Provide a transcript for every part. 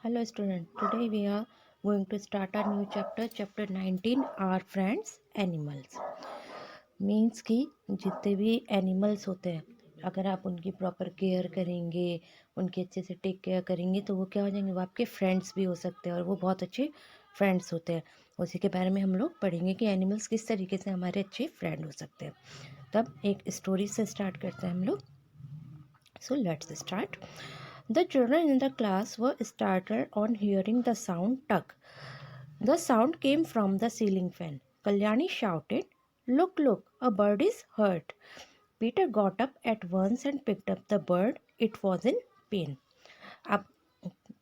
Hello student, today we are going to start a new chapter, chapter 19, Our Friends Animals. Means कि जितने भी animals होते हैं, अगर आप उनकी प्रॉपर केयर करेंगे, उनकी अच्छे से टेक केयर करेंगे तो वो क्या हो जाएंगे, वो आपके फ्रेंड्स भी हो सकते हैं और वो बहुत अच्छे फ्रेंड्स होते हैं। उसी के बारे में हम लोग पढ़ेंगे कि एनिमल्स किस तरीके से हमारे अच्छे फ्रेंड हो सकते हैं। तब एक स्टोरी से स्टार्ट करते हैं हम लोग। So let's start. The children in the class were startled on hearing the sound tug. The sound came from the ceiling fan. Kalyani shouted, "Look, look, a bird is hurt." Peter got up at once and picked up the bird. It was in pain. अब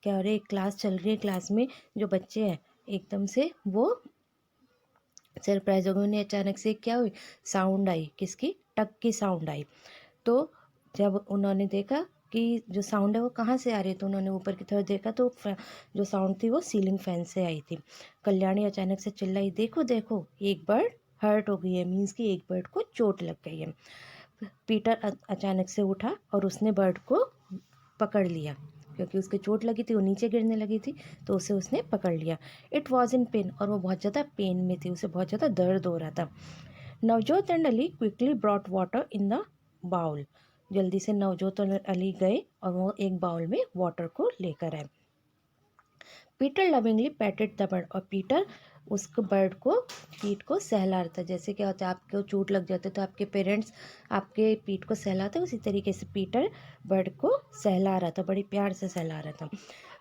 क्या हो रहा है, class चल रही है, class में जो बच्चे हैं एकदम से वो सरप्राइज हो गए। उन्हें अचानक से क्या हुई, साउंड आई, किसकी, टक की साउंड आई। तो जब उन्होंने देखा कि जो साउंड है वो कहाँ से आ रही है, तो उन्होंने ऊपर की तरफ देखा तो जो साउंड थी वो सीलिंग फैन से आई थी। कल्याणी अचानक से चिल्लाई, देखो देखो, एक बर्ड हर्ट हो गई है, मीन्स कि एक बर्ड को चोट लग गई है। पीटर अचानक से उठा और उसने बर्ड को पकड़ लिया, क्योंकि उसके चोट लगी थी, वो नीचे गिरने लगी थी, तो उसे उसने पकड़ लिया। इट वॉज इन पेन, और वो बहुत ज़्यादा पेन में थी, उसे बहुत ज़्यादा दर्द हो रहा था। Navjot and Ali quickly brought water in the bowl. जल्दी से नवजोत और अली गए और वो एक बाउल में वाटर को लेकर आए। Peter lovingly patted the bird, और पीटर उसको बर्ड को पीठ को सहला रहा था। जैसे क्या होता है, आपको चोट लग जाते तो आपके पेरेंट्स आपके पीठ को सहलाते, उसी तरीके से पीटर बर्ड को सहला रहा था, बड़ी प्यार से सहला रहा था।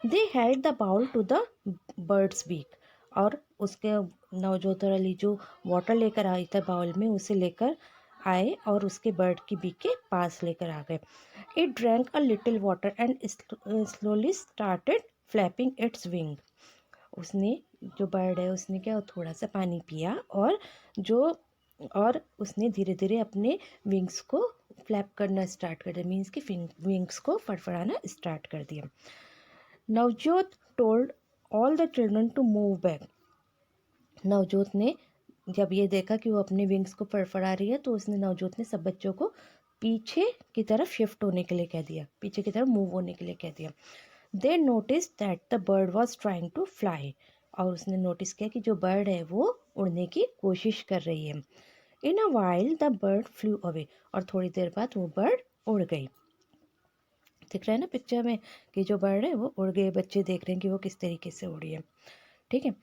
They held the bowl to the bird's beak, और उसके नवजोत और अली जो वाटर लेकर आई था बाउल में, उसे लेकर आए और उसके बर्ड की बीक के पास लेकर आ गए। It drank a little water and slowly started flapping it's wing. उसने, जो बर्ड है, उसने क्या, थोड़ा सा पानी पिया और उसने धीरे धीरे अपने विंग्स को फ्लैप करना स्टार्ट कर दिया, मीन्स कि विंग्स को फड़फड़ाना स्टार्ट कर दिया। Navjot told all the children to move back. Navjot ने जब ये देखा कि वो अपने विंग्स को फड़फड़ा रही है, तो उसने, नवजोत ने सब बच्चों को पीछे की तरफ शिफ्ट होने के लिए कह दिया, पीछे की तरफ मूव होने के लिए कह दिया। They notice that the bird was trying to fly, और उसने नोटिस किया कि जो बर्ड है वो उड़ने की कोशिश कर रही है। In a while the bird flew away, और थोड़ी देर बाद वो बर्ड उड़ गई। दिख रहा है ना पिक्चर में कि जो बर्ड है वो उड़ गई, बच्चे देख रहे हैं कि वो किस तरीके से उड़ी है। ठीक है।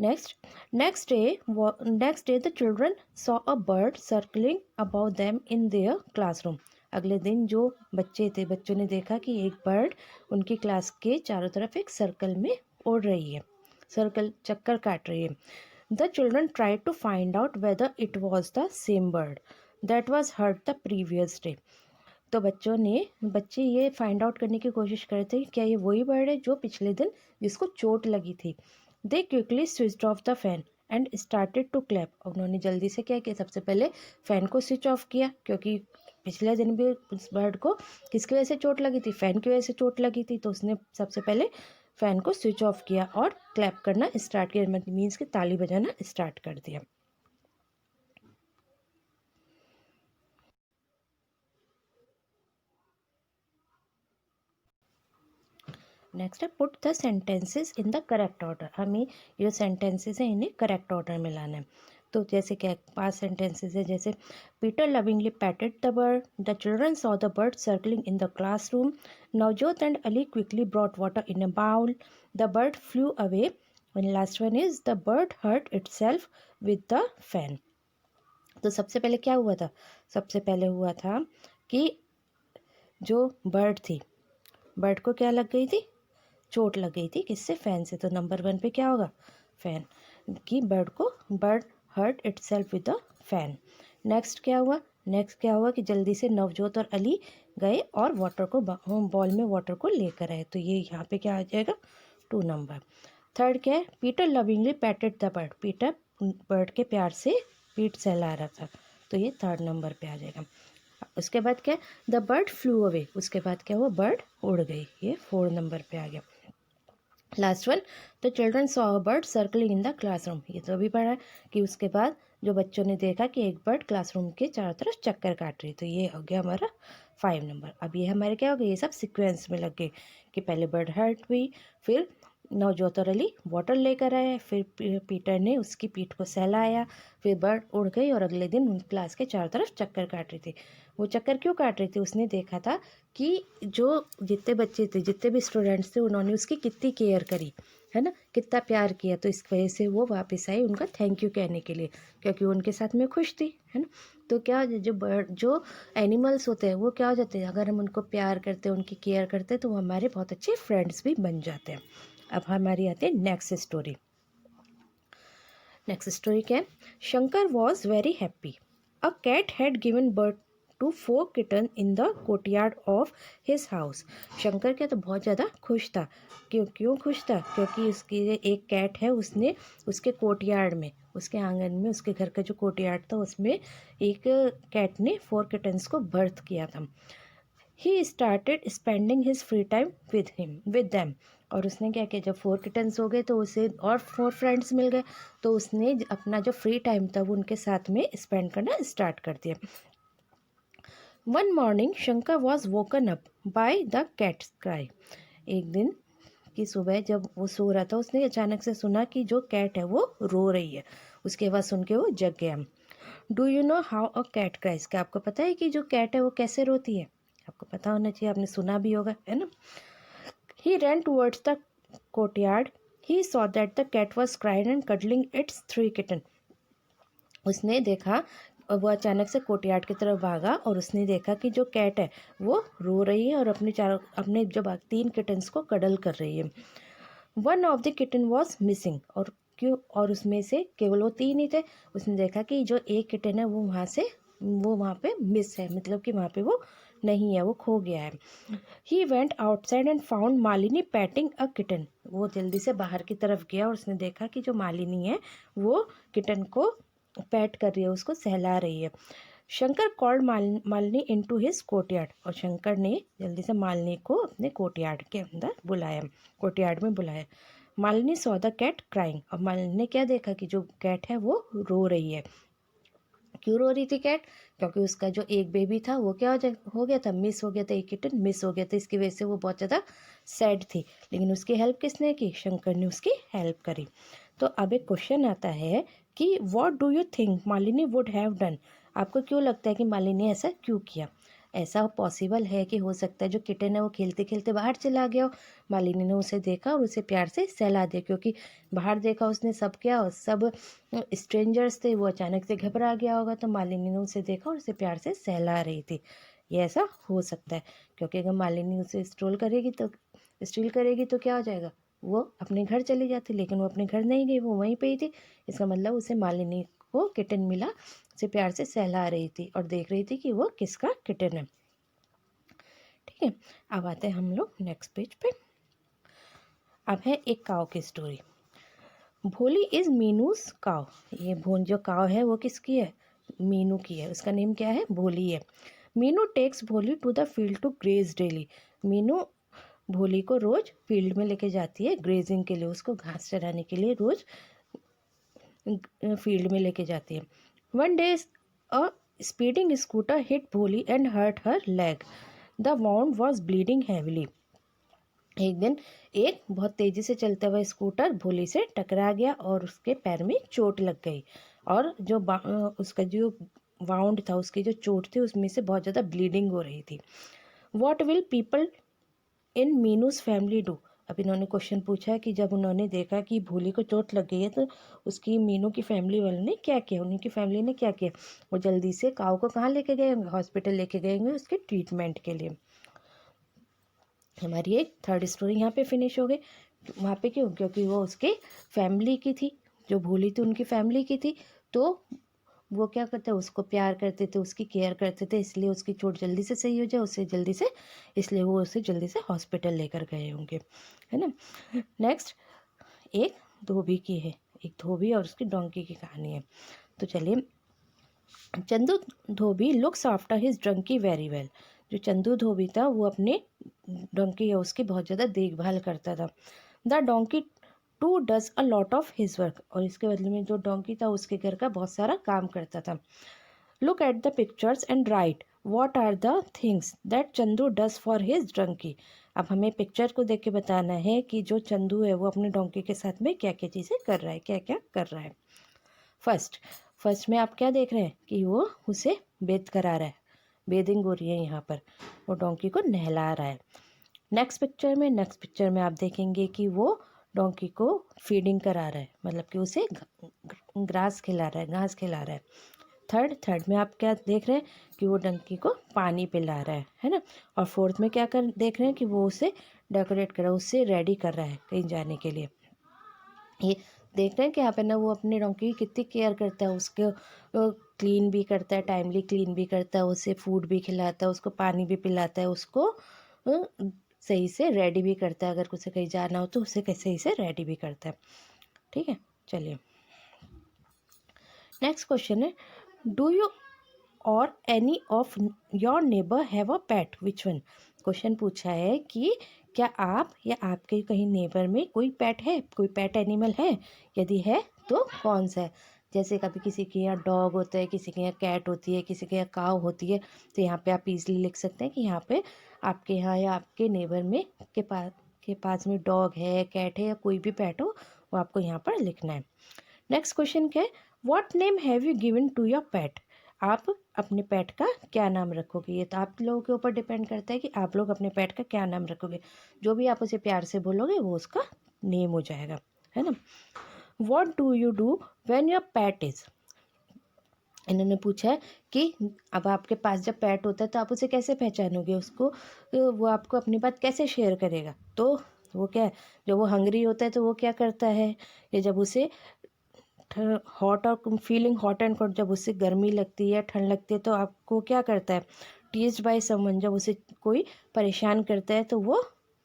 Next day, the children saw a bird circling above them in their classroom. अगले दिन जो बच्चे थे, बच्चों ने देखा कि एक बर्ड उनकी क्लास के चारों तरफ एक सर्कल में उड़ रही है, सर्कल चक्कर काट रही है। The children tried to find out whether it was the same bird that was hurt the previous day. तो बच्चे ये फाइंड आउट करने की कोशिश कर रहे थे कि क्या ये वही बर्ड है जो पिछले दिन जिसको चोट लगी थी। They quickly switch off the fan and started to clap. उन्होंने जल्दी से क्या किया, सबसे पहले फ़ैन को स्विच ऑफ किया, क्योंकि पिछले दिन भी उस बर्ड को किसकी वजह से चोट लगी थी, फ़ैन की वजह से चोट लगी थी, तो उसने सबसे पहले फ़ैन को स्विच ऑफ किया और क्लैप करना स्टार्ट किया, मीन्स कि ताली बजाना स्टार्ट कर दिया। नेक्स्ट है put the sentences in the correct order. हमें ये सेंटेंसेस हैं, इन्हें करेक्ट ऑर्डर में लाना है। तो जैसे क्या पास सेंटेंसेस है, जैसे Peter lovingly patted the bird, the children saw the bird circling in the classroom, Navjot and Ali quickly brought water in a bowl, the bird flew away, and last one is the bird hurt itself with the fan. तो सबसे पहले क्या हुआ था, सबसे पहले हुआ था कि जो बर्ड थी, बर्ड को क्या लग गई थी, चोट लग गई थी, किससे, फैन से। तो नंबर 1 पे क्या होगा, फैन, कि bird hurt itself with the fan. Next क्या हुआ कि जल्दी से नवजोत और अली गए और वाटर को बॉल में वाटर को लेकर आए, तो ये यहाँ पे क्या आ जाएगा, 2 नंबर। थर्ड क्या है, Peter lovingly patted the bird, Peter bird के प्यार से पीठ सहला रहा था, तो ये 3rd नंबर पे आ जाएगा। उसके बाद क्या, द बर्ड फ्लू अवे, उसके बाद क्या हुआ, बर्ड उड़ गई, ये 4 नंबर पे आ गया। Last one, the children saw a bird circling in the classroom, ये तो अभी पढ़ा है कि उसके बाद जो बच्चों ने देखा कि एक बर्ड क्लासरूम के चारों तरफ चक्कर काट रही, तो ये हो गया हमारा 5 नंबर। अब ये हमारे क्या हो गए, ये सब सीक्वेंस में लग गए कि पहले बर्ड हर्ट हुई, फिर नवजोत और अली वाटर लेकर आए, फिर पीटर ने उसकी पीठ को सहलाया, फिर बर्ड उड़ गई और अगले दिन उन क्लास के चारों तरफ चक्कर काट रही थी। वो चक्कर क्यों काट रही थी, उसने देखा था कि जो जितने बच्चे थे, जितने भी स्टूडेंट्स थे, उन्होंने उसकी कितनी केयर करी, है ना, कितना प्यार किया। तो इस वजह से वो वापस आई उनका थैंक यू कहने के लिए, क्योंकि वो उनके साथ में खुश थी, है ना। तो क्या जो एनिमल्स होते हैं वो क्या हो जाते हैं, अगर हम उनको प्यार करते हैं, उनकी केयर करते हैं, तो वो हमारे बहुत अच्छे फ्रेंड्स भी बन जाते हैं। अब हमारी आती है नेक्स्ट स्टोरी। नेक्स्ट स्टोरी क्या है, Shankar was very happy. A cat had given birth to 4 kitten in the courtyard of his house. Shankar क्या तो बहुत ज़्यादा खुश था। क्यों खुश था, क्योंकि उसकी एक कैट है, उसने उसके कोर्टयार्ड में, उसके आंगन में, उसके घर का जो कोर्टयार्ड था उसमें एक कैट ने 4 किटन्स को बर्थ किया था। He started spending his free time with them. और उसने क्या किया, जब 4 किटन्स हो गए तो उसे और 4 फ्रेंड्स मिल गए, तो उसने अपना जो फ्री टाइम था वो उनके साथ में स्पेंड करना स्टार्ट कर दिया। One morning Shankar was woken up by the cats cry. एक दिन की सुबह जब वो सो रहा था, उसने अचानक से सुना कि जो कैट है वो रो रही है। उसके बाद सुन के वो जग गया। Do you know how a cat cries, क्या आपको पता है कि जो कैट है वो कैसे रोती है? आपको पता होना चाहिए, आपने सुना भी होगा, है ना। He ran towards the courtyard. He saw that the cat was crying and cuddling its 3 kittens. उसने देखा, और वो अचानक से कोर्टयार्ड की तरफ भागा और उसने देखा कि जो कैट है वो रो रही है और अपने जो 3 किटन्स को कडल कर रही है। One of the kitten was missing, और उसमें से केवल वो 3 ही थे। उसने देखा कि जो एक किटन है वो वहाँ पे मिस है, मतलब कि वहाँ पे वो नहीं है, वो खो गया है। He went outside and found Malini patting a kitten. वो जल्दी से बाहर की तरफ गया और उसने देखा कि जो मालिनी है वो किटन को पैट कर रही है, उसको सहला रही है। Shankar called Malini into his courtyard, और शंकर ने जल्दी से मालिनी को अपने कोर्टयार्ड के अंदर बुलाया, कोर्टयार्ड में बुलाया। Malini saw the cat crying, और मालिनी ने क्या देखा कि जो कैट है वो रो रही है। क्यों रो रही थी कैट, क्योंकि उसका जो एक बेबी था वो क्या हो गया था, मिस हो गया था, एक किटन मिस हो गया था। इसकी वजह से वो बहुत ज़्यादा सैड थी, लेकिन उसकी हेल्प किसने की, शंकर ने उसकी हेल्प करी। तो अब एक क्वेश्चन आता है कि what do you think Malini would have done. आपको क्यों लगता है कि मालिनी ऐसा क्यों किया? ऐसा पॉसिबल है कि हो सकता है जो किटन है वो खेलते खेलते बाहर चला गया हो, मालिनी ने उसे देखा और उसे प्यार से सहला दिया, क्योंकि बाहर देखा उसने सब, क्या सब स्ट्रेंजर्स थे, वो अचानक से घबरा गया होगा, तो मालिनी ने उसे देखा और उसे प्यार से सहला रही थी। ये ऐसा हो सकता है, क्योंकि अगर मालिनी उसे स्टील करेगी तो क्या हो जाएगा, वो अपने घर चली जाती, लेकिन वो अपने घर नहीं गई, वो वहीं पे ही थी। इसका मतलब उसे मालिनी को किटन मिला, उसे प्यार से सहला रही थी और देख रही थी कि वो किसका किटन है। ठीक है, अब आते हैं हम लोग नेक्स्ट पेज पे। अब है एक काव की स्टोरी। भोली इज मीनूज काव। ये जो काव है वो किसकी है, मीनू की है। उसका नेम क्या है, भोली है। Meenu takes Bholi to the field to graze daily. Meenu Bholi को रोज फील्ड में लेके जाती है ग्रेजिंग के लिए, उसको घास चराने के लिए रोज फील्ड में लेके जाती है। One day a speeding scooter hit Bholi and hurt her leg. The wound was bleeding heavily. एक दिन एक बहुत तेजी से चलता हुआ स्कूटर भोली से टकरा गया और उसके पैर में चोट लग गई, और जो उसका जो वाउंड था, उसकी जो चोट थी उसमें से बहुत ज़्यादा ब्लीडिंग हो रही थी। What will people in Meenu's family do. अब इन्होंने क्वेश्चन पूछा कि जब उन्होंने देखा कि भोली को चोट लग गई है तो उसकी मीनू की फैमिली वालों ने क्या किया, उनकी फैमिली ने क्या किया। वो जल्दी से काऊ को कहाँ लेके गए होंगे, हॉस्पिटल लेके गए होंगे उसके ट्रीटमेंट के लिए। हमारी एक थर्ड स्टोरी यहाँ पे फिनिश हो गई। वहाँ पे क्यों, क्योंकि वो उसके फैमिली की थी, जो भोली थी उनकी फैमिली की थी, तो वो क्या करते, उसको प्यार करते थे, उसकी केयर करते थे, इसलिए उसकी चोट जल्दी से सही हो जाए उससे जल्दी से, इसलिए वो उसे जल्दी से हॉस्पिटल लेकर गए होंगे, है ना। नेक्स्ट एक धोबी की है, एक धोबी और उसकी डोंकी की कहानी है। तो चलिए, Chandu Dhobi looks after his donkey very well. जो चंदू धोबी था वो अपने डोंकी है उसकी बहुत ज़्यादा देखभाल करता था। The donkey too does a lot of his work, और इसके बदले में जो डोंकी था उसके घर का बहुत सारा काम करता था। Look at the pictures and write what are the things that Chandu does for his donkey. अब हमें पिक्चर को देख के बताना है कि जो चंदू है वो अपने डोंकी के साथ में क्या क्या चीज़ें कर रहा है, क्या क्या कर रहा है। फर्स्ट फर्स्ट में आप क्या देख रहे हैं कि वो उसे बेथ करा रहा है, बेदिंग हो रही है यहाँ पर, वो डोंकी को नहला रहा है। नेक्स्ट पिक्चर में आप देखेंगे कि वो डोंकी को फीडिंग करा रहा है, मतलब कि उसे ग्रास खिला रहा है, घास खिला रहा है। थर्ड में आप क्या देख रहे हैं कि वो डंकी को पानी पिला रहा है ना। और फोर्थ में क्या कर देख रहे हैं कि वो उसे डेकोरेट कर रहा है, उससे रेडी कर रहा है कहीं जाने के लिए। ये देख रहे हैं कि यहाँ पे ना वो अपने डोंकी की कितनी केयर करता है, उसको क्लीन भी करता है, टाइमली क्लीन भी करता है, उसे फूड भी खिलाता है, उसको पानी भी पिलाता है, उसको सही से रेडी भी करता है, अगर उसे कहीं जाना हो तो उसे सही से रेडी भी करता है। ठीक है, चलिए नेक्स्ट क्वेश्चन है, डू यू और any of your neighbour have a pet, which one. Question पूछा है कि क्या आप या आपके कहीं नेबर में कोई पेट है, कोई पेट एनिमल है, यदि है तो कौन सा है। जैसे कभी किसी के यहाँ डॉग होता है, किसी के यहाँ कैट होती है, किसी के यहाँ काव होती है, तो यहाँ पे आप इजीली लिख सकते हैं कि यहाँ पे आपके यहाँ या आपके नेबर में के पास में डॉग है, कैट है या कोई भी पेट हो, वो आपको यहाँ पर लिखना है। नेक्स्ट क्वेश्चन क्या है, what name have you given to your pet. आप अपने पेट का क्या नाम रखोगे, ये तो आप लोगों के ऊपर डिपेंड करता है कि आप लोग अपने पेट का क्या नाम रखोगे। जो भी आप उसे प्यार से बोलोगे वो उसका नेम हो जाएगा, है ना। What do you do when your pet is. इन्होंने पूछा है कि अब आपके पास जब पेट होता है तो आप उसे कैसे पहचानोगे, उसको वो आपको अपनी बात कैसे शेयर करेगा। तो वो क्या है, जब वो हंग्री होता है तो वो क्या करता है, या जब उसे हॉट और फीलिंग हॉट एंड कोल्ड, जब उससे गर्मी लगती है, ठंड लगती है, तो आपको क्या करता है, टीज्ड बाय समवन, जब उसे कोई परेशान करता है तो वो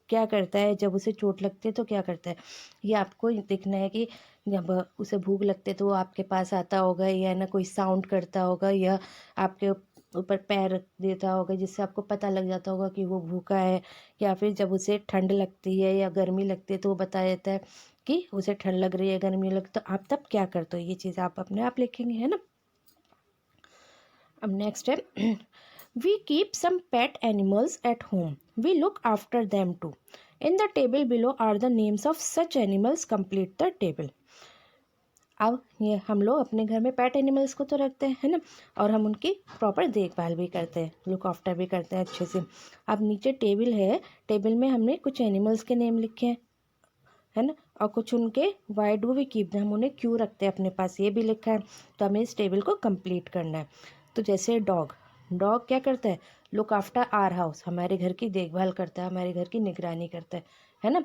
क्या करता है, जब उसे चोट लगती है तो क्या करता है। ये आपको देखना है कि जब उसे भूख लगती है तो वो आपके पास आता होगा, या ना कोई साउंड करता होगा, या आपके ऊपर पैर रख देता होगा, जिससे आपको पता लग जाता होगा कि वो भूखा है। या फिर जब उसे ठंड लगती है या गर्मी लगती है तो वो बता देता है कि उसे ठंड लग रही है, गर्मी लग, तो आप तब क्या करते हो, ये चीज़ आप अपने आप लिखेंगे, है ना। अब नेक्स्ट है, we keep some pet animals at home, we look after them too, in the table below are the names of such animals, complete the table. अब ये हम लोग अपने घर में पेट एनिमल्स को तो रखते हैं, है ना, और हम उनकी प्रॉपर देखभाल भी करते हैं, लुक आफ्टर भी करते हैं अच्छे से। अब नीचे टेबल है, टेबल में हमने कुछ एनिमल्स के नेम लिखे हैं, है ना, और कुछ उनके why do we keep them, हम उन्हें क्यों रखते हैं अपने पास, ये भी लिखा है। तो हमें इस टेबल को कंप्लीट करना है। तो जैसे डॉग, डॉग क्या करता है, लुक आफ्टर आर हाउस, हमारे घर की देखभाल करता है, हमारे घर की निगरानी करता है ना।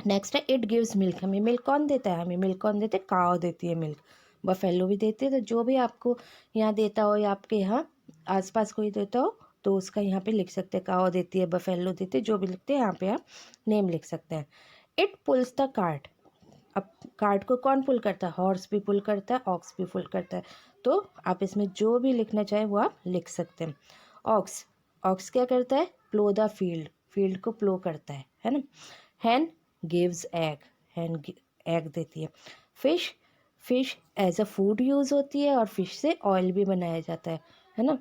नेक्स्ट है, इट गिव्स मिल्क, हमें मिल्क कौन देता है, हमें मिल्क कौन देते हैं, काव देती है मिल्क, बफेलो भी देती है। तो जो भी आपको यहाँ देता हो या आपके यहाँ आसपास कोई देता हो तो उसका यहाँ पे लिख सकते हैं, काव देती है, बफेलो देती है, जो भी लिखते हैं यहाँ पे आप नेम लिख सकते हैं। इट पुल्स द कार्ट, अब कार्ट को कौन पुल करता है, हॉर्स भी पुल करता है, ऑक्स भी पुल करता है। तो आप इसमें जो भी लिखना चाहे वो आप लिख सकते हैं। ऑक्स, ऑक्स क्या करता है, प्लो द फील्ड, फील्ड को प्लो करता है ना। Hen gives egg, hen egg देती है। Fish, fish as a food use होती है और फिश से ऑयल भी बनाया जाता है ना।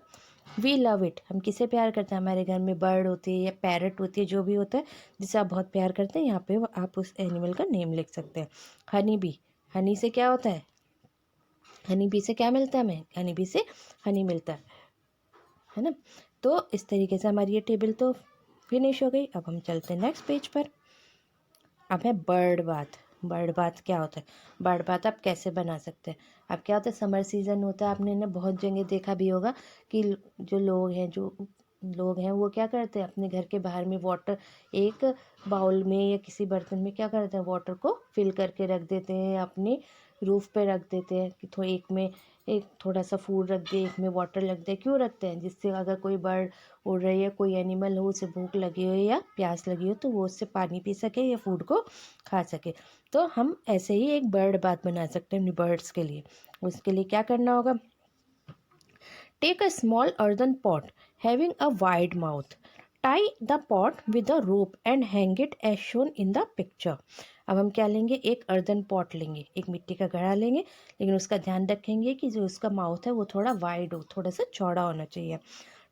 वी लव इट, हम किसे प्यार करते हैं, हमारे घर में बर्ड होती है या पैरट होती है, जो भी होता है जिसे आप बहुत प्यार करते हैं, यहाँ पे आप उस एनिमल का नेम लिख सकते हैं। हनी बी, हनी से क्या होता है, हनी बी से क्या मिलता है, हमें हनी बी से हनी मिलता है ना। तो इस तरीके से हमारी ये टेबल तो फिनिश हो गई। अब हम चलते हैं नेक्स्ट पेज पर। अब है बर्ड बाथ। बर्ड बाथ क्या होता है, बर्ड बाथ आप कैसे बना सकते हैं। अब क्या होता है, समर सीज़न होता है, आपने ना बहुत जगह देखा भी होगा कि जो लोग हैं वो क्या करते हैं, अपने घर के बाहर में वाटर एक बाउल में या किसी बर्तन में क्या करते हैं, वाटर को फिल करके रख देते हैं, अपने रूफ पे रख देते हैं कि एक में एक थोड़ा सा फूड रख दे, एक में वाटर रख दे। क्यों रखते हैं, जिससे अगर कोई बर्ड उड़ रही है, कोई एनिमल हो, उसे भूख लगी हो या प्यास लगी हो तो वो उससे पानी पी सके या फूड को खा सके। तो हम ऐसे ही एक बर्ड बाथ बना सकते हैं अपनी बर्ड्स के लिए। उसके लिए क्या करना होगा, take a small earthen pot having a wide mouth, tie the pot with a rope and hang it as shown in the picture. अब हम क्या लेंगे, एक अर्दन पॉट लेंगे, एक मिट्टी का घड़ा लेंगे, लेकिन उसका ध्यान रखेंगे कि जो उसका माउथ है वो थोड़ा वाइड हो, थोड़ा सा चौड़ा होना चाहिए।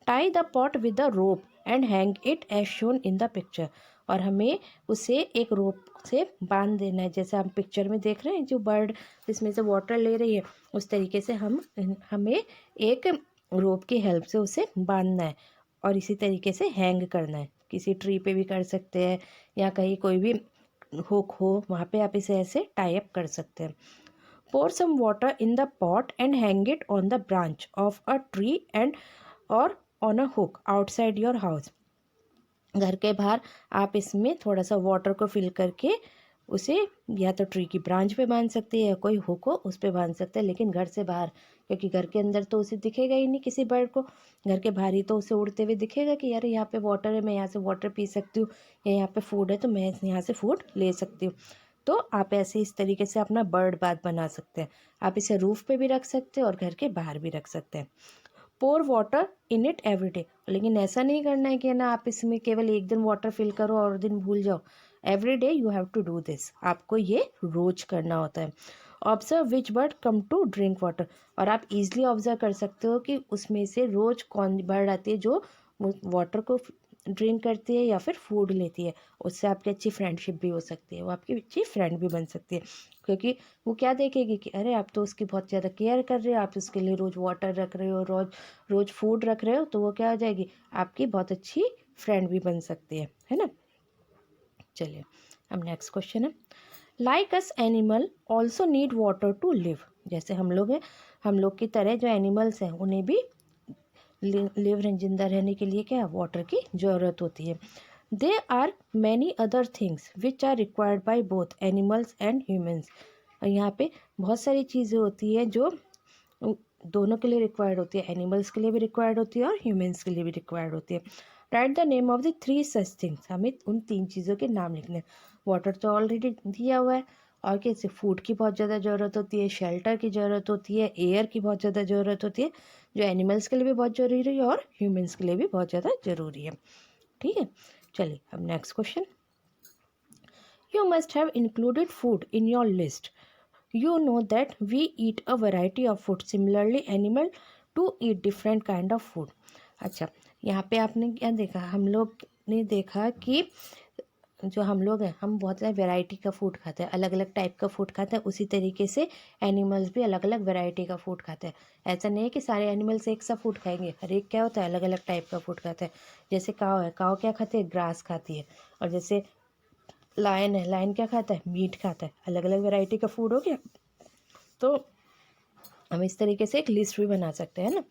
Tie the pot with the rope and hang it as shown in the picture. और हमें उसे एक रोप से बांध देना है, जैसे हम पिक्चर में देख रहे हैं जो बर्ड इसमें से वाटर ले रही है, उस तरीके से हमें एक रोप की हेल्प से उसे बांधना है और इसी तरीके से हैंग करना है। किसी ट्री पे भी कर सकते हैं या कहीं कोई भी हुक हो वहाँ पे आप इसे ऐसे टाई अप कर सकते हैं। Pour some water in the pot and hang it on the branch of a tree and or on a hook outside your house। घर के बाहर आप इसमें थोड़ा सा वाटर को फिल करके उसे या तो ट्री की ब्रांच पे बांध सकते हैं या कोई हुक हो उस पे बांध सकते हैं, लेकिन घर से बाहर, क्योंकि घर के अंदर तो उसे दिखेगा ही नहीं किसी बर्ड को। घर के बाहर ही तो उसे उड़ते हुए दिखेगा कि यार यहाँ पे वाटर है, मैं यहाँ से वाटर पी सकती हूँ, या यहाँ पे फूड है तो मैं यहाँ से फूड ले सकती हूँ। तो आप ऐसे इस तरीके से अपना बर्ड बाथ बना सकते हैं। आप इसे रूफ पे भी रख सकते हैं और घर के बाहर भी रख सकते हैं। Pour water in it every day, लेकिन ऐसा नहीं करना है कि ना आप इसमें केवल एक दिन वाटर फिल करो और दिन भूल जाओ। Every day you have to do this, आपको ये रोज करना होता है। Observe which bird come to drink water, और आप इजीली ऑब्जर्व कर सकते हो कि उसमें से रोज कौन बर्ड आती है जो वाटर को ड्रिंक करती है या फिर फूड लेती है। उससे आपकी अच्छी फ्रेंडशिप भी हो सकती है, वो आपकी अच्छी फ्रेंड भी बन सकती है, क्योंकि वो क्या देखेगी कि अरे आप तो उसकी बहुत ज़्यादा केयर कर रहे हो, आप उसके लिए रोज़ वाटर रख रहे हो, रोज़ रोज़ फूड रख रहे हो, तो वो क्या हो जाएगी, आपकी बहुत अच्छी फ्रेंड भी बन सकती है ना। चलिए अब नेक्स्ट क्वेश्चन है, like us animal also need water to live. जैसे हम लोग हैं, हम लोग की तरह जो एनिमल्स हैं उन्हें भी लिव जिंदा रहने के लिए क्या वाटर की ज़रूरत होती है। There are many other things which are required by both animals and humans. यहाँ पे बहुत सारी चीज़ें होती हैं जो दोनों के लिए रिक्वायर्ड होती है, एनिमल्स के लिए भी रिक्वायर्ड होती है और ह्यूमन्स के लिए भी रिक्वायर्ड होती है। Right the name of the three such things, हमें उन तीन चीज़ों के नाम लिखने हैं। वाटर तो ऑलरेडी दिया हुआ है, और कैसे फूड की बहुत ज़्यादा ज़रूरत होती है, शेल्टर की ज़रूरत होती है, एयर की बहुत ज़्यादा ज़रूरत होती है, जो एनिमल्स के लिए भी बहुत ज़रूरी है और ह्यूमन्स के लिए भी बहुत ज़्यादा ज़रूरी है। ठीक है, चलिए अब next question, you must have included food in your list. You know that we eat a variety of food. Similarly, animal to eat different kind of food. अच्छा, यहाँ पे आपने क्या देखा, हम लोग ने देखा कि जो हम लोग हैं हम बहुत ज़्यादा वैरायटी का फूड खाते हैं, अलग अलग टाइप का फूड खाते हैं, उसी तरीके से एनिमल्स भी अलग अलग वैरायटी का फूड खाते हैं। ऐसा नहीं है कि सारे एनिमल्स एक सा फूड खाएंगे, हर एक क्या होता है अलग अलग टाइप का फूड खाता है। जैसे काव है, काव क्या खाते हैं, ग्रास खाती है। और जैसे लायन है, लायन क्या खाता है, मीट खाता है। अलग अलग वैरायटी का फूड हो गया, तो हम इस तरीके से एक लिस्ट भी बना सकते हैं ना।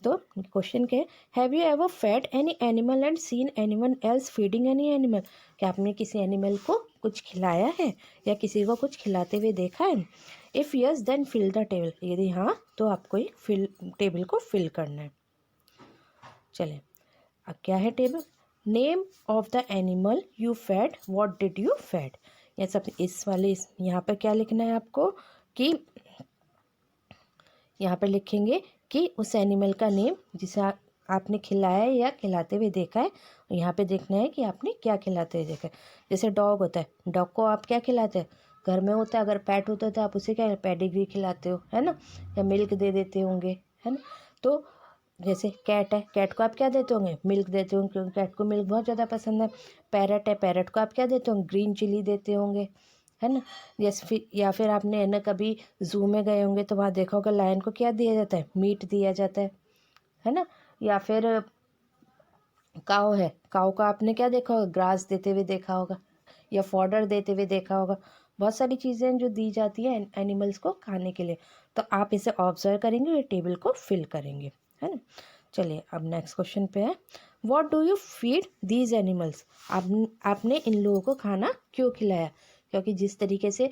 तो क्वेश्चन क्या है, have you ever fed any animal and seen anyone else feeding any animal. क्या आपने किसी एनिमल को कुछ खिलाया है या किसी को कुछ खिलाते हुए देखा है। If yes then fill the table, यदि हाँ तो आपको एक टेबल को फिल करना है। चलें अब क्या है table, name of the animal you fed, what did you fed. ये सब इस वाले यहाँ पर क्या लिखना है आपको कि यहाँ पर लिखेंगे कि उस एनिमल का नेम जिसे आपने खिलाया है या खिलाते हुए देखा है। यहाँ पे देखना है कि आपने क्या खिलाते हुए देखा है। जैसे डॉग होता है, डॉग को आप क्या खिलाते हैं, घर में होता है, अगर पेट होता है तो आप उसे क्या पेडिग्री खिलाते हो, है ना, या मिल्क दे देते होंगे, है ना। तो जैसे कैट है, कैट को आप क्या देते होंगे, मिल्क देते होंगे, क्योंकि कैट को मिल्क बहुत ज़्यादा पसंद है। पैरट है, पैरट को आप क्या देते होंगे, ग्रीन चिली देते होंगे, है ना। जैसे फिर या फिर आपने है ना कभी जू में गए होंगे तो वहाँ देखा होगा लायन को क्या दिया जाता है, मीट दिया जाता है ना। या फिर काव है, काव को आपने क्या देखा होगा, ग्रास देते हुए देखा होगा या फॉडर देते हुए देखा होगा। बहुत सारी चीज़ें जो दी जाती है एनिमल्स को खाने के लिए, तो आप इसे ऑब्जर्व करेंगे, ये टेबल को फिल करेंगे, है ना। चलिए अब नेक्स्ट क्वेश्चन पे है, what do you feed these animals. आपने इन लोगों को खाना क्यों खिलाया, क्योंकि जिस तरीके से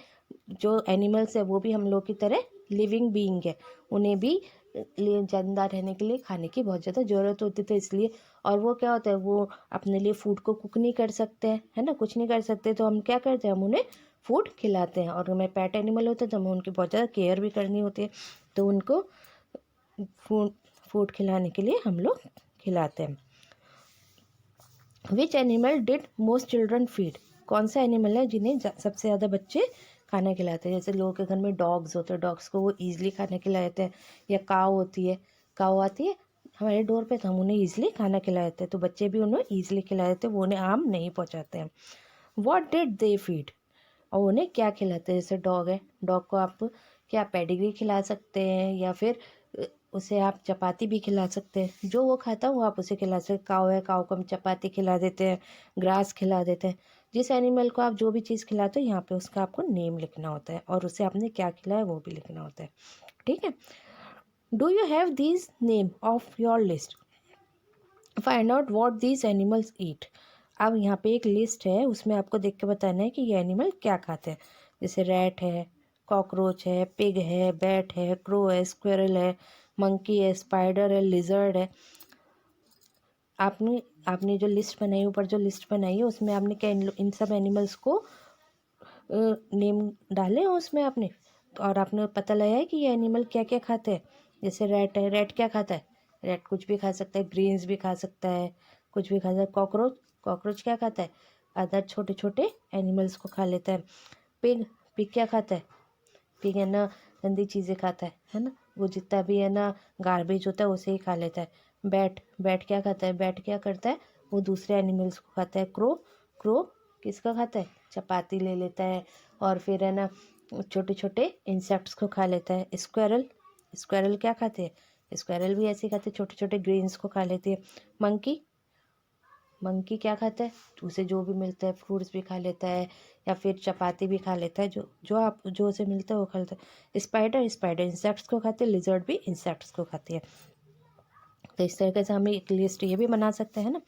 जो एनिमल्स है वो भी हम लोग की तरह लिविंग बीइंग है, उन्हें भी जिंदा रहने के लिए खाने की बहुत ज़्यादा ज़रूरत होती है, तो इसलिए। और वो क्या होता है, वो अपने लिए फूड को कुक नहीं कर सकते हैं, है ना, कुछ नहीं कर सकते, तो हम क्या करते हैं, हम उन्हें फूड खिलाते हैं। और हमें पेट एनिमल होते हैं तो हमें उनकी बहुत ज़्यादा केयर भी करनी होती है, तो उनको फूड खिलाने के लिए हम लोग खिलाते हैं। Which animal did most children feed, कौन सा एनिमल है जिन्हें सबसे ज़्यादा बच्चे खाना खिलाते हैं। जैसे लोगों के घर में डॉग्स होते हैं, डॉग्स को वो ईजिली खाना खिलाते हैं, या काव होती है, काव आती है हमारे डोर पे तो हम उन्हें ईजिली खाना खिला देते हैं, तो बच्चे भी उन्हें ईजिली खिला देते हैं, वो उन्हें आम नहीं पहुँचाते हैं। वॉट डिड दे फीड, और उन्हें क्या खिलाते हैं। जैसे डॉग है, डॉग को आप क्या पेडिग्री खिला सकते हैं, या फिर उसे आप चपाती भी खिला सकते हैं, जो वो खाता है वो आप उसे खिला सकते हैं। काव है, काव को हम चपाती खिला देते हैं, ग्रास खिला देते हैं। जिस एनिमल को आप जो भी चीज़ खिलाते हो यहाँ पे उसका आपको नेम लिखना होता है, और उसे आपने क्या खिलाया वो भी लिखना होता है। ठीक है। Do you have these name of your list, find out what these animals eat. अब यहाँ पे एक लिस्ट है, उसमें आपको देख के बताना है कि ये एनिमल क्या खाते हैं। जैसे रैट है, कॉकरोच है, पिग है, बैट है, क्रो है, स्क्विरल है, मंकी है, स्पाइडर है, लिजर्ड है। आपने आपने जो लिस्ट बनाई, ऊपर जो लिस्ट बनाई है उसमें आपने क्या इन सब एनिमल्स को नेम डाले हैं उसमें आपने, और आपने पता लगाया है कि ये एनिमल क्या क्या खाते हैं। जैसे रैट है, रैट क्या खाता है, रैट कुछ भी खा सकता है, ग्रेन्स भी खा सकता है, कुछ भी खा सकता है। कॉकरोच, कॉकरोच क्या खाता है, अदर छोटे छोटे एनिमल्स को खा लेता है। पिग, पिग क्या खाता है, पिग है ना गंदी चीज़ें खाता है ना, वो जितना भी है ना गार्बेज होता है उसे ही खा लेता है। बैट, बैट क्या खाता है, बैट क्या करता है, वो दूसरे एनिमल्स को खाता है। क्रो, क्रो किसका खाता है, चपाती ले लेता है, और फिर है ना छोटे छोटे इंसेक्ट्स को खा लेता है। स्क्वायरल, स्क्वायरल क्या खाते हैं, स्क्वायरल भी ऐसे खाते हैं, छोटे छोटे ग्रेन्स को खा लेते हैं। मंकी, मंकी क्या खाता है, उसे जो भी मिलता है, फ्रूट्स भी खा लेता है, या फिर चपाती भी खा लेता है, जो उसे मिलता है वो खा लेता है। स्पाइडर, स्पाइडर इंसेक्ट्स को खाते हैं, लिजर्ड भी इंसेक्ट्स को खाती है। तो इस तरीके से हम एक लिस्ट ये भी बना सकते हैं ना।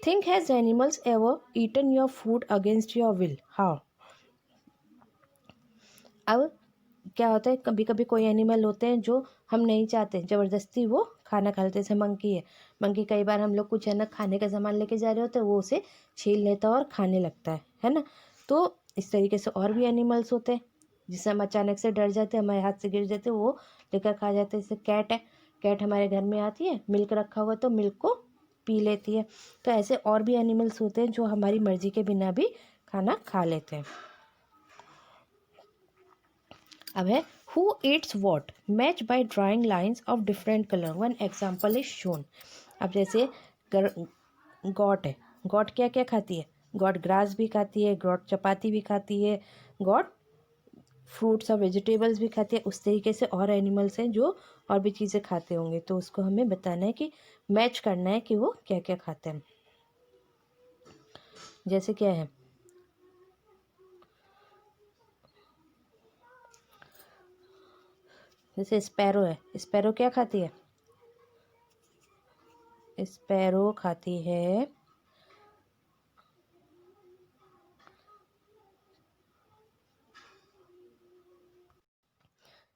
Think has animals ever eaten your food against your will, how. अब क्या होता है, कभी कभी कोई एनिमल होते हैं जो हम नहीं चाहते, ज़बरदस्ती वो खाना खा लेते हैं। जैसे मंकी है, मंकी कई बार हम लोग कुछ है ना खाने का सामान लेके जा रहे होते हैं, वो उसे छीन लेता है और खाने लगता है ना। तो इस तरीके से और भी एनिमल्स होते हैं जिससे हम अचानक से डर जाते हैं, हमारे हाथ से गिर जाते हैं, वो लेकर खा जाते हैं। जैसे कैट है, कैट हमारे घर में आती है, मिल्क रखा हुआ तो मिल्क को पी लेती है। तो ऐसे और भी एनिमल्स होते हैं जो हमारी मर्जी के बिना भी खाना खा लेते हैं। अब है who Yeats what, match by drawing lines of different colour, one example is shown. अब जैसे गॉट है, गॉट क्या क्या खाती है, गॉट ग्रास भी खाती है, गॉट चपाती भी खाती है, गॉट फ्रूट्स और वेजिटेबल्स भी खाती है। उस तरीके से और एनिमल्स हैं जो और भी चीज़ें खाते होंगे, तो उसको हमें बताना है कि मैच करना है कि वो क्या क्या खाते हैं। जैसे क्या है, जैसे स्पैरो है, स्पैरो क्या खाती है, स्पैरो खाती है,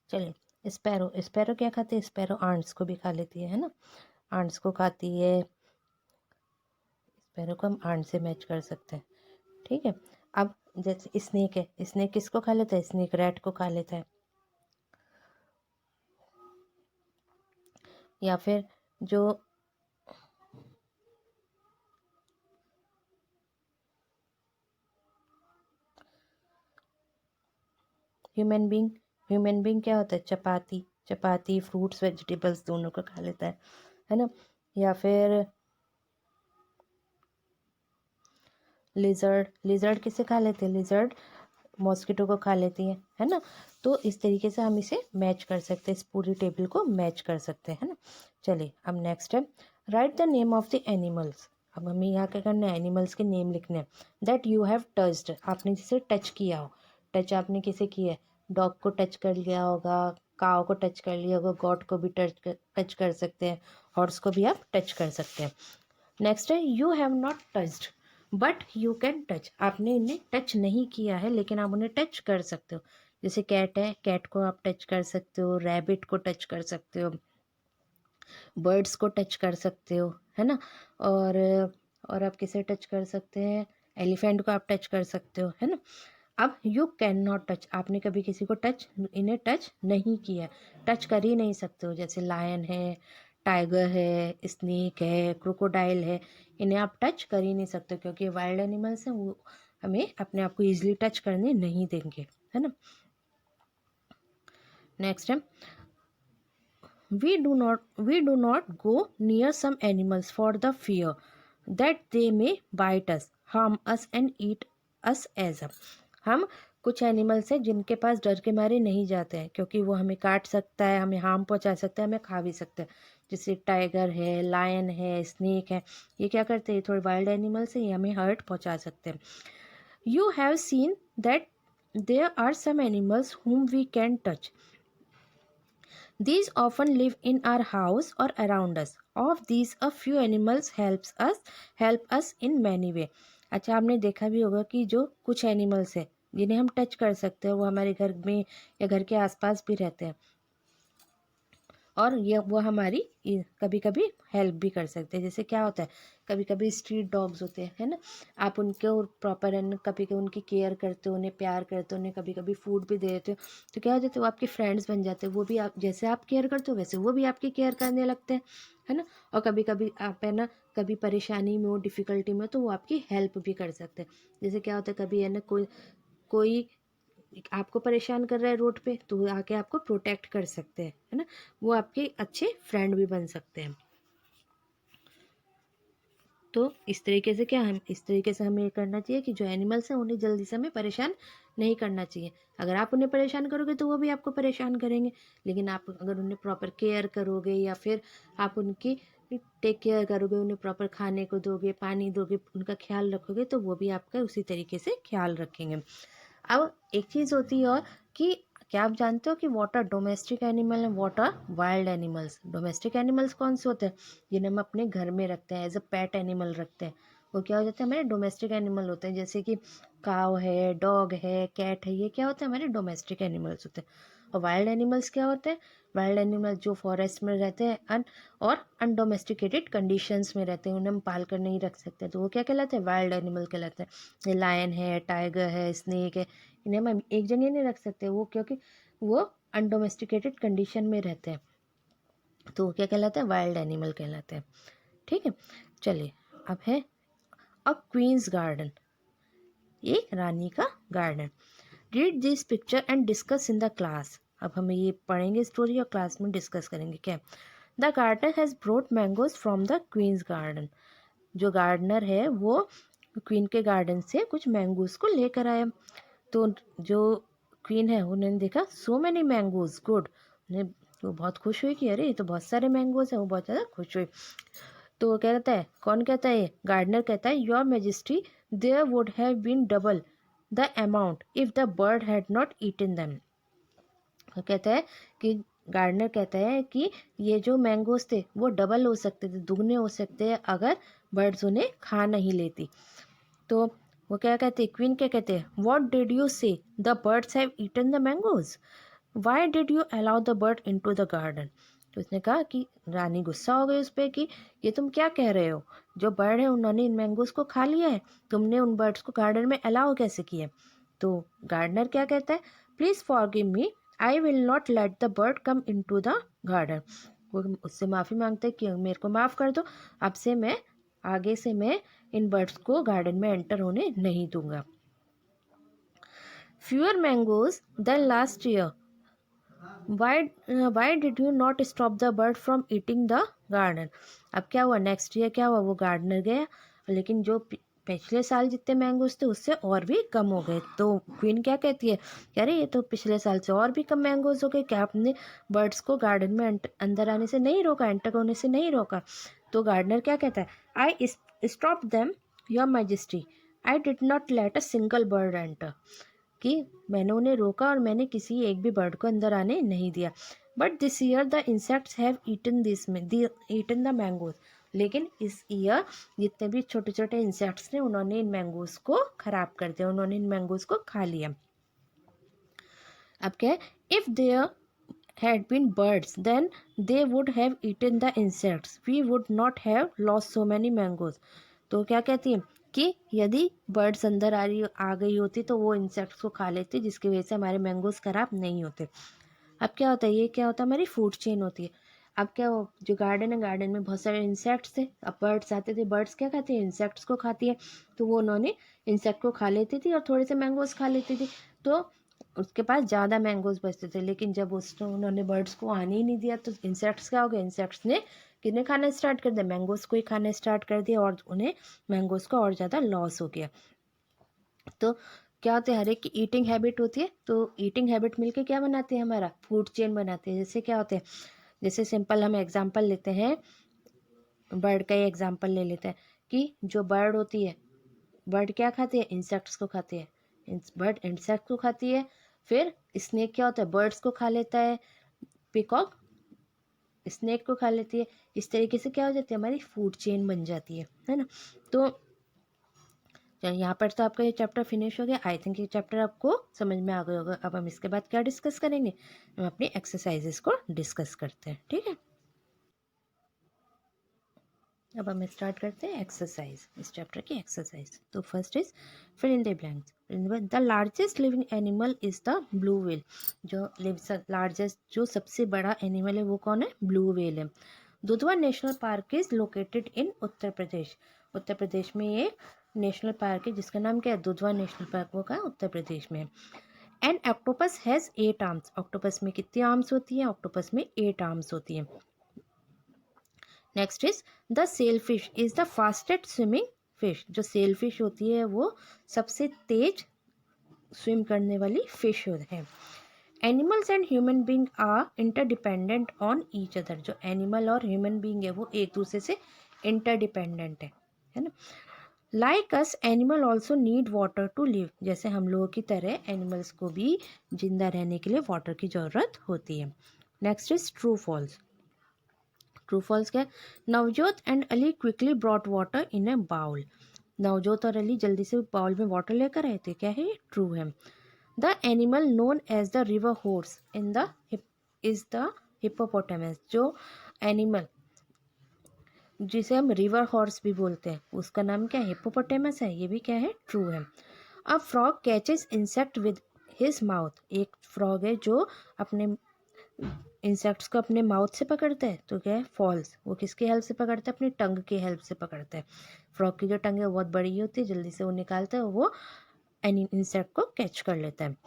चलिए स्पैरो, स्पैरो क्या खाती है, स्पैरो आंट्स को भी खा लेती है ना, आंट्स को खाती है। स्पैरो को हम आंट से मैच कर सकते हैं। ठीक है। अब जैसे स्नेक है, स्नेक किसको खा लेता है, स्नेक रैट को खा लेता है। या फिर जो ह्यूमन बींग, ह्यूमन बींग क्या होता है, चपाती, चपाती फ्रूट्स वेजिटेबल्स दोनों को खा लेता है ना। या फिर लिजर्ड, लिजर्ड किसे खा लेते हैं, लिजर्ड मॉस्किटो को खा लेती है ना। तो इस तरीके से हम इसे मैच कर सकते हैं, इस पूरी टेबल को मैच कर सकते हैं, है ना। चलिए अब नेक्स्ट है, right the name of the animals. अब हमें यहाँ क्या करना है, एनिमल्स के नेम लिखने हैं। दैट यू हैव टच्ड, आपने जिसे टच किया हो, टच आपने किसे किया है, डॉग को टच कर लिया होगा, काव को टच कर लिया होगा, गॉट को भी टच कर सकते हैं, हॉर्स को भी आप टच कर सकते हैं। नेक्स्ट है you have not touched but you can touch, आपने इन्हें टच नहीं किया है लेकिन आप उन्हें टच कर सकते हो। जैसे कैट है, कैट को आप टच कर सकते हो, रैबिट को टच कर सकते हो, बर्ड्स को टच कर सकते हो, है ना। और आप किसे टच कर सकते हैं, एलिफेंट को आप टच कर सकते हो, है ना। अब यू कैन नॉट टच, आपने कभी किसी को टच, इन्हें टच नहीं किया, टच कर ही नहीं सकते हो। जैसे लायन है, टाइगर है, स्नेक है, क्रोकोडाइल है, इन्हें आप टच कर ही नहीं सकते क्योंकि वाइल्ड एनिमल्स हैं, वो हमें अपने आप को ईजिली टच करने नहीं देंगे, है ना। नेक्स्ट है, we do not go near some animals for the fear that they may bite us, harm us and eat us as a। हम कुछ एनिमल्स हैं जिनके पास डर के मारे नहीं जाते हैं क्योंकि वो हमें काट सकता है, हमें हार्म पहुंचा सकता है, हमें खा भी सकता है। जैसे टाइगर है, लायन है, स्नेक है, ये क्या करते हैं, थोड़े वाइल्ड एनिमल्स हैं, ये हमें हर्ट पहुंचा सकते हैं। You have seen that there are some animals whom we can touch. These often live in our house or around us. Of these, a few animals help us in many way. अच्छा, आपने देखा भी होगा कि जो कुछ animals हैं जिन्हें हम टच कर सकते हैं, वो हमारे घर में या घर के आसपास भी रहते हैं और ये वो हमारी कभी कभी हेल्प भी कर सकते हैं। जैसे क्या होता है, कभी कभी स्ट्रीट डॉग्स होते हैं, है ना, आप उनके प्रॉपर कभी कभी उनकी केयर करते हो, उन्हें प्यार करते हो, उन्हें कभी कभी फूड भी दे देते हो, तो क्या हो जाता है, वो आपके फ्रेंड्स बन जाते हैं। वो भी आप जैसे आप केयर करते हो वैसे वो भी आपकी केयर करने लगते हैं, है ना। और कभी कभी आप है ना, कभी परेशानी में हो, डिफ़िकल्टी में हो, तो वो आपकी हेल्प भी कर सकते हैं। जैसे क्या होता है, कभी है ना कोई कोई आपको परेशान कर रहा है रोड पे, तो वो आके आपको प्रोटेक्ट कर सकते हैं, है ना, वो आपके अच्छे फ्रेंड भी बन सकते हैं। तो इस तरीके से हमें ये करना चाहिए कि जो एनिमल्स हैं उन्हें जल्दी से हमें परेशान नहीं करना चाहिए। अगर आप उन्हें परेशान करोगे तो वो भी आपको परेशान करेंगे, लेकिन आप अगर उन्हें प्रॉपर केयर करोगे या फिर आप उनकी टेक केयर करोगे, उन्हें प्रॉपर खाने को दोगे, पानी दोगे, उनका ख्याल रखोगे, तो वो भी आपका उसी तरीके से ख्याल रखेंगे। अब एक चीज़ होती है और कि क्या आप जानते हो कि वाटर डोमेस्टिक एनिमल है, water wild animals. Domestic animals कौन से होते हैं, जिन्हें हम अपने घर में रखते हैं, एज अ पेट एनिमल रखते हैं, वो क्या हो जाते हैं, हमारे डोमेस्टिक एनिमल होते हैं। जैसे कि काव है, डॉग है, कैट है, ये क्या होते हैं, हमारे डोमेस्टिक एनिमल्स होते हैं। और वाइल्ड एनिमल्स क्या होते हैं, वाइल्ड एनिमल्स जो फॉरेस्ट में रहते हैं और अनडोमेस्टिकेटेड कंडीशंस में रहते हैं, उन्हें हम पाल कर नहीं रख सकते, तो वो क्या कहलाते हैं, वाइल्ड एनिमल कहलाते हैं। ये लायन है, टाइगर है, स्नेक है, इन्हें हम एक जगह नहीं रख सकते, वो क्योंकि वो अनडोमेस्टिकेटेड कंडीशन में रहते हैं, तो वो क्या कहलाते हैं, वाइल्ड एनिमल कहलाते हैं। ठीक है, चलिए अब है अ क्वींस गार्डन, एक रानी का garden. Read this picture and discuss in the class. अब हम ये पढ़ेंगे स्टोरी और क्लास में डिस्कस करेंगे। क्या, the gardener has brought mangoes from the queen's garden. जो गार्डनर है वो क्वीन के गार्डन से कुछ मैंगोज को लेकर आया। तो जो क्वीन है उन्होंने देखा सो मैनी मैंगोज, गुड, उन्हें वो बहुत खुश हुई कि अरे ये तो बहुत सारे मैंगोज हैं, वो बहुत ज़्यादा खुश हुई। तो वो कहता है, कौन कहता है, गार्डनर कहता है, your majesty there would have been double the amount if the bird had not eaten them. वो कहता है कि गार्डनर कहता है कि ये जो मैंगोज थे वो डबल हो सकते थे, दुगने हो सकते हैं, अगर बर्ड्स उन्हें खा नहीं लेती। तो वो क्या कहते हैं, क्वीन क्या कहते हैं, what did you say, the birds have eaten the mangoes, why did you allow the bird into the garden. तो उसने कहा कि रानी गुस्सा हो गई उस पर कि ये तुम क्या कह रहे हो, जो बर्ड है उन्होंने इन मैंगोज को खा लिया है, तुमने उन बर्ड्स को गार्डन में अलाउ कैसे किया। तो गार्डनर क्या कहता है, please forgive me, I will not let the bird come into the garden. वो उससे माफ़ी मांगता है कि मेरे को माफ़ कर दो, अब से मैं आगे से मैं इन बर्ड्स को गार्डन में एंटर होने नहीं दूंगा। Fewer mangoes than last year, why did you not stop the bird from eating the garden. अब क्या हुआ, नेक्स्ट ईयर क्या हुआ, वो गार्डनर गया, लेकिन जो पिछले साल जितने मैंगोज थे उससे और भी कम हो गए। तो क्वीन क्या कहती है कि अरे ये तो पिछले साल से और भी कम मैंगोज हो गए, क्या आपने बर्ड्स को गार्डन में अंदर आने से नहीं रोका, एंटर होने से नहीं रोका। तो गार्डनर क्या कहता है, I stop them your majesty, I did not let a single bird enter. कि मैंने उन्हें रोका और मैंने किसी एक भी बर्ड को अंदर आने नहीं दिया। But this year the insects have eaten the mangoes. लेकिन इस ईयर जितने भी छोटे छोटे इंसेक्ट्स ने उन्होंने इन मैंगोज को खराब कर दिया, उन्होंने इन मैंगोज को खा लिया। अब क्या है, if there had been birds then they would have eaten the insects, we would not have lost so many mangoes। तो क्या कहती है कि यदि बर्ड्स अंदर आ गई होती तो वो इंसेक्ट्स को खा लेती, जिसकी वजह से हमारे मैंगोज खराब नहीं होते। अब क्या होता है, ये क्या होता है, हमारी फूड चेन होती है। अब क्या हो, जो गार्डन है, गार्डन में बहुत सारे इंसेक्ट्स थे, अब बर्ड्स आते थे, बर्ड्स क्या खाते हैं, इंसेक्ट्स को खाती है, तो वो उन्होंने इंसेक्ट को खा लेती थी और थोड़े से मैंगोज खा लेती थी, तो उसके पास ज़्यादा मैंगोज बचते थे। लेकिन जब उन्होंने बर्ड्स को आने ही नहीं दिया, तो इंसेक्ट्स क्या हो गया, इंसेक्ट्स ने किन्हें खाना स्टार्ट कर दिया, मैंगोज को ही खाना स्टार्ट कर दिया, और उन्हें मैंगोज का और ज़्यादा लॉस हो गया। तो क्या होता है, हर एक की ईटिंग हैबिट होती है, तो ईटिंग हैबिट मिलके क्या बनाते हैं, हमारा फूड चेन बनाते हैं। जैसे क्या होते हैं, जैसे सिंपल हम एग्जांपल लेते हैं, बर्ड का ही एग्जांपल ले लेते हैं कि जो बर्ड होती है, बर्ड क्या खाती है, इंसेक्ट्स को खाती है, बर्ड इंसेक्ट को खाती है, फिर स्नेक क्या होता है, बर्ड्स को खा लेता है, पिकॉक स्नेक को खा लेती है। इस तरीके से क्या हो जाती है, हमारी फूड चेन बन जाती है ना। तो यहाँ पर तो आपका ये चैप्टर फिनिश हो गया। आई थिंक ये चैप्टर आपको समझ में आ गया होगा। अब हम इसके बाद क्या डिस्कस करेंगे, हम अपनी एक्सरसाइजेस को डिस्कस करते हैं, ठीक है। अब हम स्टार्ट करते हैं एक्सरसाइज, इस चैप्टर की एक्सरसाइज। तो first is fill in the blanks. The largest living animal is the blue whale. जो लार्जेस्ट, जो सबसे बड़ा एनिमल है वो कौन है, ब्लू व्हेल है। Dudhwa national park is located in Uttar Pradesh. Uttar Pradesh में एक नेशनल पार्क है जिसका नाम क्या है, दुधवा नेशनल पार्क, वो कहाँ, उत्तर प्रदेश में। An octopus has 8 arms. Octopus में कितनी आर्म्स होती हैं, ऑक्टोपस में 8 आर्म्स होती हैं। Next is the shellfish is the fastest swimming fish. जो सेलफिश होती है वो सबसे तेज स्विम करने वाली फिश है। Animals and human being are interdependent on each other. जो एनिमल और ह्यूमन बींग है वो एक दूसरे से इंटरडिपेंडेंट है ना। Like us animal also need water to live. जैसे हम लोगों की तरह एनिमल्स को भी जिंदा रहने के लिए वाटर की ज़रूरत होती है। Next is true false. True false क्या है, Navjot and Ali quickly brought water in a bowl. Navjot और अली जल्दी से बाउल में वाटर लेकर आए थे, क्या है, ट्रू है। The animal known as the river horse in the is the hippopotamus. जो एनिमल जिसे हम रिवर हॉर्स भी बोलते हैं उसका नाम क्या है, हिप्पोपोटामस है, ये भी क्या है, ट्रू है। A frog catches insect with his mouth. एक फ्रॉग है जो अपने इंसेक्ट्स को अपने माउथ से पकड़ता है, तो क्या है, फॉल्स। वो किसकी हेल्प से पकड़ता है, अपनी टंग की हेल्प से पकड़ता है। फ्रॉग की जो टंग है वो बहुत बड़ी होती है, जल्दी से वो निकालता है, वो इंसेक्ट को कैच कर लेता है।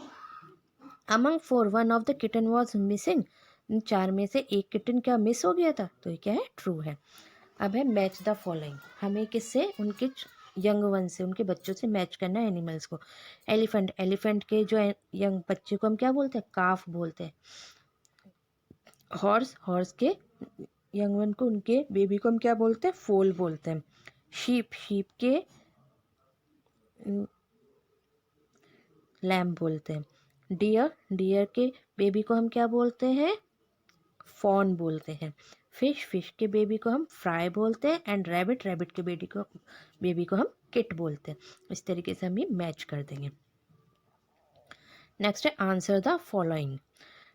Among 4 one of the kitten was missing. इन 4 में से एक किटन क्या मिस हो गया था, तो ये क्या है, ट्रू है। अब है मैच द फॉलोइंग। हमें किससे, उनके यंग वन से, उनके बच्चों से मैच करना है एनिमल्स को। एलिफेंट, एलिफेंट के जो यंग बच्चे को हम क्या बोलते हैं, काफ बोलते हैं। हॉर्स, हॉर्स के यंग वन को, उनके बेबी को हम क्या बोलते हैं, फोल बोलते हैं। शीप, शीप के लैम्ब बोलते हैं। डियर, डियर के बेबी को हम क्या बोलते हैं, फॉन बोलते हैं। फिश, फिश के बेबी को हम फ्राई बोलते हैं। एंड रैबिट, रैबिट के बेबी को हम किट बोलते हैं। इस तरीके से हम ये मैच कर देंगे। नेक्स्ट है answer the following.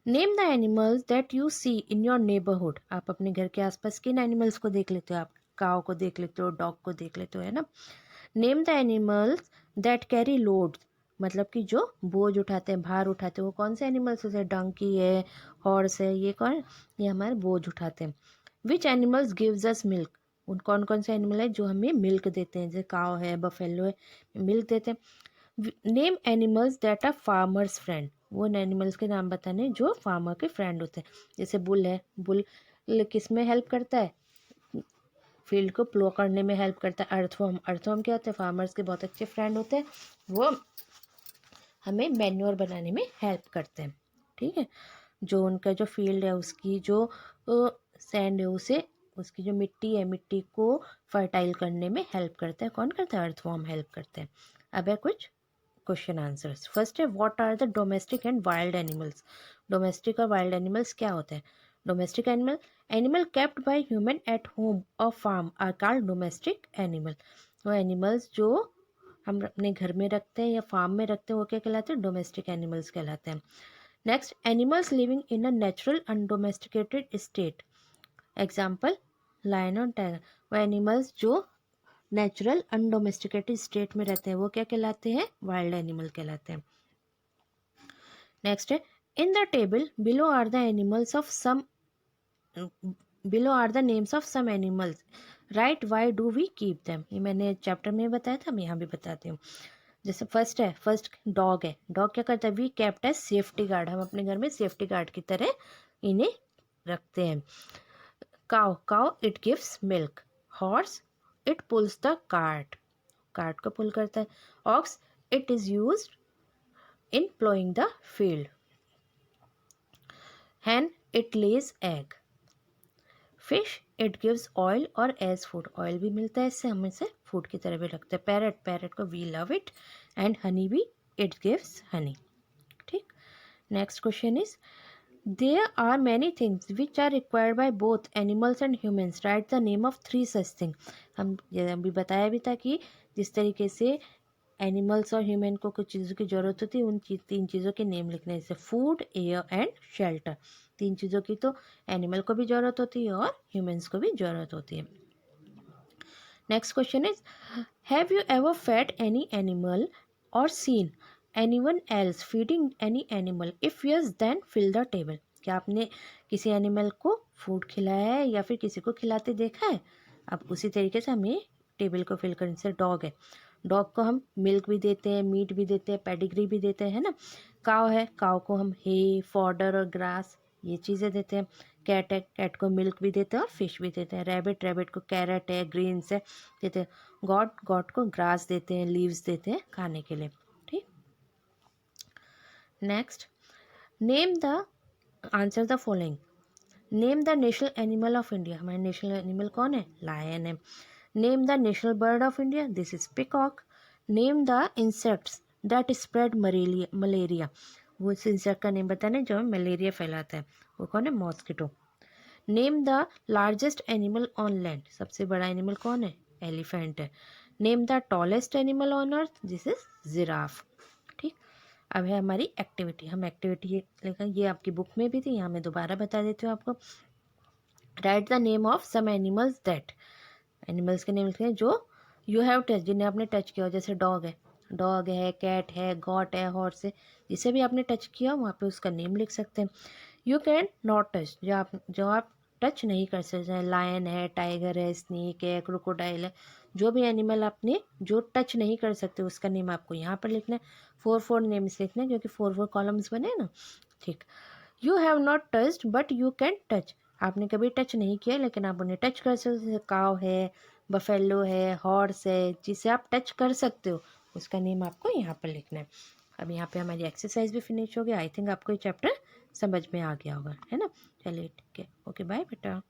Name the animals that you see in your neighbourhood. आप अपने घर के आसपास किन एनिमल्स को देख लेते हो, आप काव को देख लेते हो, डॉग को देख लेते हो, है ना। Name the animals that carry load. मतलब कि जो बोझ उठाते हैं, भार उठाते हैं, वो कौन से एनिमल्स होते हैं, डंकी है, हॉर्स है, ये कौन, ये हमारे बोझ उठाते हैं। Which animals gives us milk. उन कौन कौन से एनिमल है जो हमें मिल्क देते हैं, जैसे काव है, बफेलो है, मिल्क देते हैं। Name animals that are farmers friend. वो एनिमल्स के नाम बताने जो फार्मर के फ्रेंड होते हैं। जैसे बुल है, बुल किस में हेल्प करता है, फील्ड को प्लो करने में हेल्प करता है। अर्थवर्म, अर्थवर्म क्या होते हैं, फार्मर्स के बहुत अच्छे फ्रेंड होते हैं, वो हमें मैन्योर बनाने में हेल्प करते हैं, ठीक है। जो उनका जो फील्ड है, उसकी जो सैंड है, उसे, उसकी जो मिट्टी है, मिट्टी को फर्टाइल करने में हेल्प करता है। कौन करता है, अर्थवर्म हेल्प करते हैं। अब है कुछ क्वेश्चन आंसर्स। फर्स्ट है what are the domestic and wild animals. Domestic और वाइल्ड एनिमल्स क्या होते हैं। Domestic animal, animal kept by human at home और farm are called domestic animal. वो एनिमल्स जो हम अपने घर में रखते हैं या फार्म में रखते हैं वो क्या कहलाते हैं, डोमेस्टिक एनिमल्स कहलाते हैं। Next, animals living in a natural undomesticated state. Example, lion और टाइगर। वो एनिमल्स जो नेचुरल अनडोमेस्टिकेटेड स्टेट में रहते हैं वो क्या कहलाते हैं, वाइल्ड एनिमल कहलाते हैं। नेक्स्ट है in the table below are the animals of some below are the names of some animals, write why do we keep them. ये मैंने चैप्टर में बताया था, मैं यहाँ भी बताती हूँ। जैसे फर्स्ट डॉग है। डॉग क्या करता है? We kept as safety guard, हम अपने घर में सेफ्टी गार्ड की तरह इन्हें रखते हैं। Cow it gives milk. Horse it pulls the cart को पुल करता है। Ox it is use in ploughing the field. hen it lays egg। Fish it gives oil और एज फूड, ऑयल भी मिलता है इससे, हम इसे फूड की तरह भी रखते हैं। पैरट को we love it. And honey भी इट गिव्स हनी। ठीक। Next question is there are many things which are required by both animals and humans, write the name of 3 such thing. हम अभी बताया भी था कि जिस तरीके से एनिमल्स और ह्यूमन को कुछ चीज़ों की ज़रूरत होती है, उन 3 चीज़ों के नेम लिखने हैं, जैसे फूड, एयर एंड शेल्टर। 3 चीज़ों की तो एनिमल को भी ज़रूरत होती है और ह्यूमन्स को भी ज़रूरत होती है। Next question is have you ever fed any animal और seen anyone else feeding any animal, if yes then fill the table. क्या आपने किसी एनिमल को फूड खिलाया है या फिर किसी को खिलाते देखा है? अब उसी तरीके से हमें टेबल को फिल करने से, डॉग है, डॉग को हम मिल्क भी देते हैं, मीट भी देते हैं, पेडिग्री भी देते हैं ना। काव है, काव को हम हे, फॉडर और ग्रास ये चीज़ें देते हैं। कैट है, कैट को मिल्क भी देते हैं और फिश भी देते हैं। रैबिट को कैरेट है, ग्रीन्स है देते हैं। गॉट को ग्रास देते हैं, लीव्स देते हैं खाने के लिए। ठीक। Next, name the answer the following. Name the national animal of India, हमारे नेशनल एनिमल कौन है? लायन है। Name the national bird of India, this is peacock. Name the insects that spread malaria, वो इस इंसेक्ट का name बताने जो malaria फैलाता है, वो कौन है? Mosquito. Name the largest animal on land, सबसे बड़ा एनिमल कौन है? एलिफेंट है। Name the tallest animal on earth, this is giraffe. ठीक। अब है हमारी एक्टिविटी, हम एक्टिविटी लेकर, ये आपकी बुक में भी थी, यहाँ मैं दोबारा बता देती हूँ आपको। Write the name of some animals that, animals के नेम लिखते हैं जो यू हैव टच, जिन्हें आपने टच किया हो। जैसे डॉग है, कैट है, गॉट है, हॉर्स है, जिसे भी आपने टच किया वहाँ पे उसका नेम लिख सकते हैं। यू कैन नॉट टच, जो आप टच नहीं कर सकते, लायन है, टाइगर है, स्नेक है, क्रोकोडाइल है, जो भी एनिमल आपने जो टच नहीं कर सकते उसका नेम आपको यहाँ पर लिखना है। 4 नेम्स लिखना है क्योंकि 4 कॉलम्स बने हैं ना। ठीक। You have not touched but you can touch, आपने कभी टच नहीं किया लेकिन आप उन्हें टच कर सकते हो। जैसे काव है, बफेलो है, हॉर्स है, जिसे आप टच कर सकते हो उसका नेम आपको यहाँ पर लिखना है। अब यहाँ पे हमारी एक्सरसाइज भी फिनिश हो गया। आई थिंक आपको ये चैप्टर समझ में आ गया होगा, है ना। चलिए ठीक है, ओके बाय बेटा।